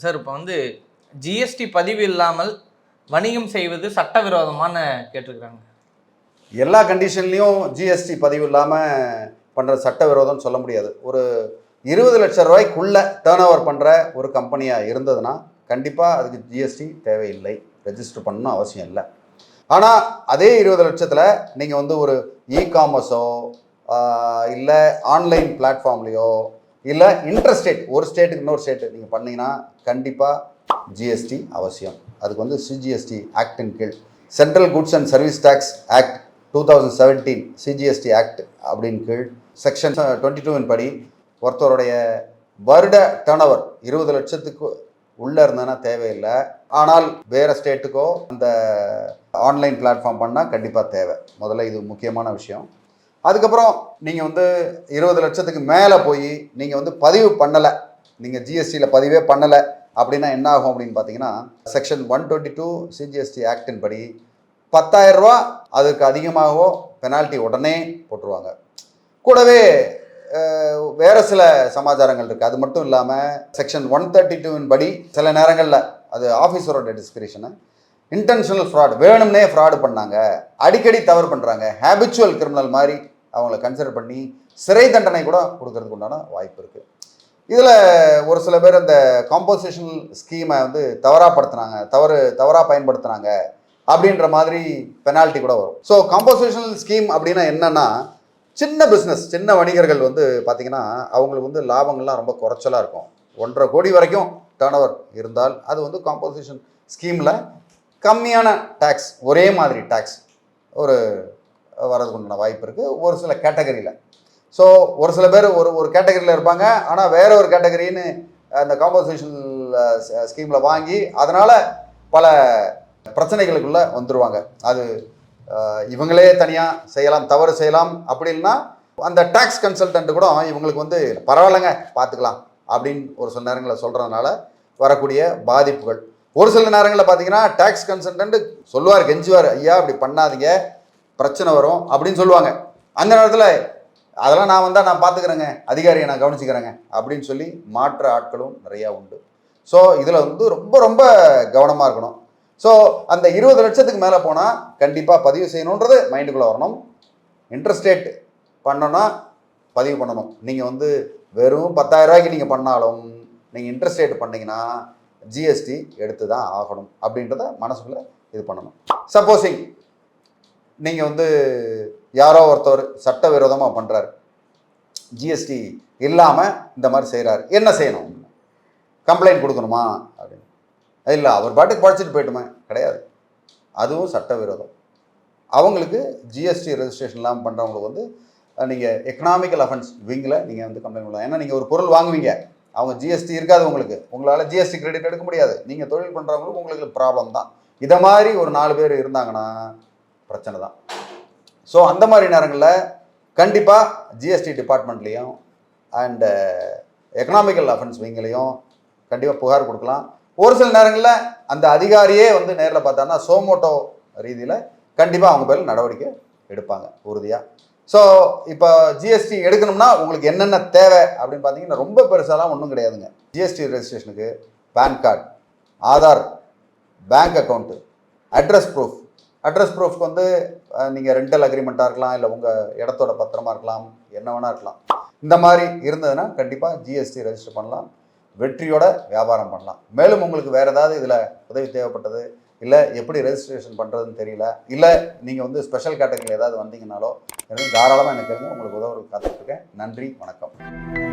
Sir இப்போ வந்து GST பதிவு இல்லாமல் வணிகம் செய்வது சட்டவிரோதமான கேட்டிருக்கிறாங்க. எல்லா கண்டிஷன்லையும் ஜிஎஸ்டி பதிவு இல்லாமல் பண்ணுற சட்டவிரோதம்னு சொல்ல முடியாது. ஒரு 20 லட்சம் ரூபாய்க்குள்ள டேர்ன் ஓவர் பண்ணுற ஒரு கம்பெனியாக இருந்ததுன்னா கண்டிப்பாக அதுக்கு ஜிஎஸ்டி தேவையில்லை, ரெஜிஸ்டர் பண்ணணும் அவசியம் இல்லை. ஆனால் அதே 20 லட்சத்தில் நீங்கள் வந்து ஒரு இ-காமர்ஸோ இல்லை ஆன்லைன் பிளாட்ஃபார்ம்லேயோ இல்லை இன்டர்ஸ்டேட், ஒரு ஸ்டேட்டுக்கு இன்னொரு ஸ்டேட்டு நீங்கள் பண்ணிங்கன்னா கண்டிப்பாக ஜிஎஸ்டி அவசியம். அதுக்கு வந்து சிஜிஎஸ்டி ஆக்டின் கீழ், central goods and service tax act 2017 CGST act அப்படின்னு கீழ் செக்ஷன் 22 படி ஒருத்தருடைய வருட டர்ன் ஓவர் 20 லட்சத்துக்கு உள்ளே இருந்ததுன்னா தேவையில்லை. ஆனால் வேறு ஸ்டேட்டுக்கோ அந்த ஆன்லைன் பிளாட்ஃபார்ம் பண்ணால் கண்டிப்பாக தேவை. முதல்ல இது முக்கியமான விஷயம். அதுக்கப்புறம் நீங்கள் வந்து 20 லட்சத்துக்கு மேலே போய் நீங்கள் வந்து பதிவு பண்ணலை, நீங்கள் ஜிஎஸ்டியில் பதிவே பண்ணலை அப்படின்னா என்ன ஆகும் அப்படின்னு பார்த்தீங்கன்னா, செக்ஷன் 122 சிஜிஎஸ்டி ஆக்டின் படி 10,000 ரூபா அதுக்கு அதிகமாகவோ பெனால்ட்டி உடனே போட்டுருவாங்க. கூடவே வேறு சில சமாச்சாரங்கள் இருக்குது. அது மட்டும் இல்லாமல் செக்ஷன் 132 படி சில நேரங்களில் அது ஆஃபீஸரோட டிஸ்கிரிப்ஷனு, இன்டென்ஷனல் ஃப்ராட், வேணும்னே ஃப்ராடு பண்ணாங்க, அடிக்கடி தவறு பண்ணுறாங்க, ஹேபிச்சுவல் கிரிமினல் மாதிரி அவங்கள கன்சிடர் பண்ணி சிறை தண்டனை கூட கொடுக்கறதுக்கு உண்டான வாய்ப்பு இருக்குது. இதில் ஒரு சில பேர் அந்த காம்போசிஷனல் ஸ்கீமை வந்து தவறாக பயன்படுத்துனாங்க அப்படின்ற மாதிரி பெனால்ட்டி கூட வரும். ஸோ காம்போசிஷனல் ஸ்கீம் அப்படின்னா என்னென்னா, சின்ன பிஸ்னஸ், சின்ன வணிகர்கள் வந்து பார்த்திங்கன்னா அவங்களுக்கு வந்து லாபங்கள்லாம் ரொம்ப குறைச்சலாக இருக்கும். 1.5 கோடி வரைக்கும் டர்ன் ஓவர் இருந்தால் அது வந்து காம்போசிஷன் ஸ்கீமில் கம்மியான டேக்ஸ், ஒரே மாதிரி டேக்ஸ் ஒரு வரதுக்கு உண்டான வாய்ப்பு இருக்குது ஒரு சில கேட்டகரியில். ஸோ ஒரு சில பேர் ஒரு கேட்டகரியில் இருப்பாங்க, ஆனால் வேற ஒரு கேட்டகரின்னு அந்த காம்போசிஷன் ஸ்கீமில் வாங்கி அதனால் பல பிரச்சனைகளுக்குள்ளே வந்துடுவாங்க. அது இவங்களே தனியாக செய்யலாம், தவறு செய்யலாம். அப்படின்னா அந்த டேக்ஸ் கன்சல்டன்ட் கூட இவங்களுக்கு வந்து பரவாயில்லைங்க பார்த்துக்கலாம் அப்படின்னு ஒரு சில நேரங்களில் சொல்கிறதுனால வரக்கூடிய பாதிப்புகள். ஒரு சில நேரங்களில் பார்த்தீங்கன்னா டேக்ஸ் கன்சல்டன்ட் சொல்லுவார், கெஞ்சுவார், ஐயா இப்படி பண்ணாதீங்க பிரச்சனை வரும் அப்படின்னு சொல்லுவாங்க. அந்த நேரத்தில் அதெல்லாம் நான் வந்தால் நான் பார்த்துக்கிறேங்க, அதிகாரியை நான் கவனிச்சுக்கிறேங்க அப்படின்னு சொல்லி மாற்ற ஆட்களும் நிறையா உண்டு. ஸோ இதில் வந்து ரொம்ப ரொம்ப கவனமாக இருக்கணும். ஸோ அந்த 20 லட்சத்துக்கு மேலே போனால் கண்டிப்பாக பதிவு செய்யணுன்றது மைண்டுக்குள்ளே வரணும். இன்ட்ரெஸ்டேட் பண்ணோன்னா பதிவு பண்ணணும். நீங்கள் வந்து வெறும் 10,000 ரூபாய்க்கு நீங்கள் பண்ணாலும் நீங்கள் இன்ட்ரெஸ்டேட் பண்ணிங்கன்னா ஜிஎஸ்டி எடுத்து தான் ஆகணும் அப்படின்றத மனசுக்குள்ளே இது பண்ணணும். சப்போஸிங் நீங்கள் வந்து யாரோ ஒருத்தர் சட்டவிரோதமாக பண்ணுறாரு, ஜிஎஸ்டி இல்லாமல் இந்த மாதிரி செய்கிறாரு, என்ன செய்யணும்? கம்ப்ளைண்ட் கொடுக்கணுமா அப்படின்னு? இல்லை, அவர் பாட்டுக்கு படிச்சுட்டு போய்ட்டுமே கிடையாது, அதுவும் சட்டவிரோதம். அவங்களுக்கு ஜிஎஸ்டி ரெஜிஸ்ட்ரேஷன் இல்லாமல் பண்ணுறவங்களுக்கு வந்து நீங்கள் எக்கனாமிக்கல் அஃபென்ஸ் விங்கில் நீங்கள் வந்து கம்ப்ளைண்ட் பண்ணலாம். ஏன்னா நீங்கள் ஒரு பொருள் வாங்குவீங்க, அவங்க ஜிஎஸ்டி இருக்காது, உங்களால் ஜிஎஸ்டி கிரெடிட் எடுக்க முடியாது, நீங்கள் தொழில் பண்ணுறவங்களுக்கு உங்களுக்கு ப்ராப்ளம் தான். இதை மாதிரி ஒரு 4 பேர் இருந்தாங்கன்னா பிரச்சனை தான். ஸோ அந்த மாதிரி நேரங்களில் கண்டிப்பாக ஜிஎஸ்டி டிபார்ட்மெண்ட்லேயும் அண்டு எக்கனாமிக்கல் அஃபென்ஸ் விங்கிலையும் கண்டிப்பாக புகார் கொடுக்கலாம். ஒரு சில நேரங்களில் அந்த அதிகாரியே வந்து நேரில் பார்த்தாங்கன்னா சோமோட்டோ ரீதியில் கண்டிப்பாக அவங்க பேரில் நடவடிக்கை எடுப்பாங்க உறுதியாக. ஸோ இப்போ ஜிஎஸ்டி எடுக்கணும்னா உங்களுக்கு என்னென்ன தேவை அப்படின்னு பார்த்தீங்கன்னா ரொம்ப பெருசாலாம் ஒன்றும் கிடையாதுங்க. ஜிஎஸ்டி ரெஜிஸ்ட்ரேஷனுக்கு PAN card, Aadhaar, bank account, address ப்ரூஃப்க்கு வந்து நீங்கள் ரெண்டல் அக்ரிமெண்ட்டாக இருக்கலாம், இல்லை உங்கள் இடத்தோட பத்திரமா இருக்கலாம், என்ன வேணால் இருக்கலாம். இந்த மாதிரி இருந்ததுன்னா கண்டிப்பாக ஜிஎஸ்டி ரெஜிஸ்டர் பண்ணலாம், வெற்றியோட வியாபாரம் பண்ணலாம். மேலும் உங்களுக்கு வேறு ஏதாவது இதில் உதவி தேவைப்பட்டது, இல்லை எப்படி ரெஜிஸ்ட்ரேஷன் பண்ணுறதுன்னு தெரியல, இல்லை நீங்கள் வந்து ஸ்பெஷல் கேட்டகரியில் ஏதாவது வந்தீங்கன்னாலோ தாராளமாக எனக்கு உங்களுக்கு உதவி காத்துட்ருக்கேன். நன்றி, வணக்கம்.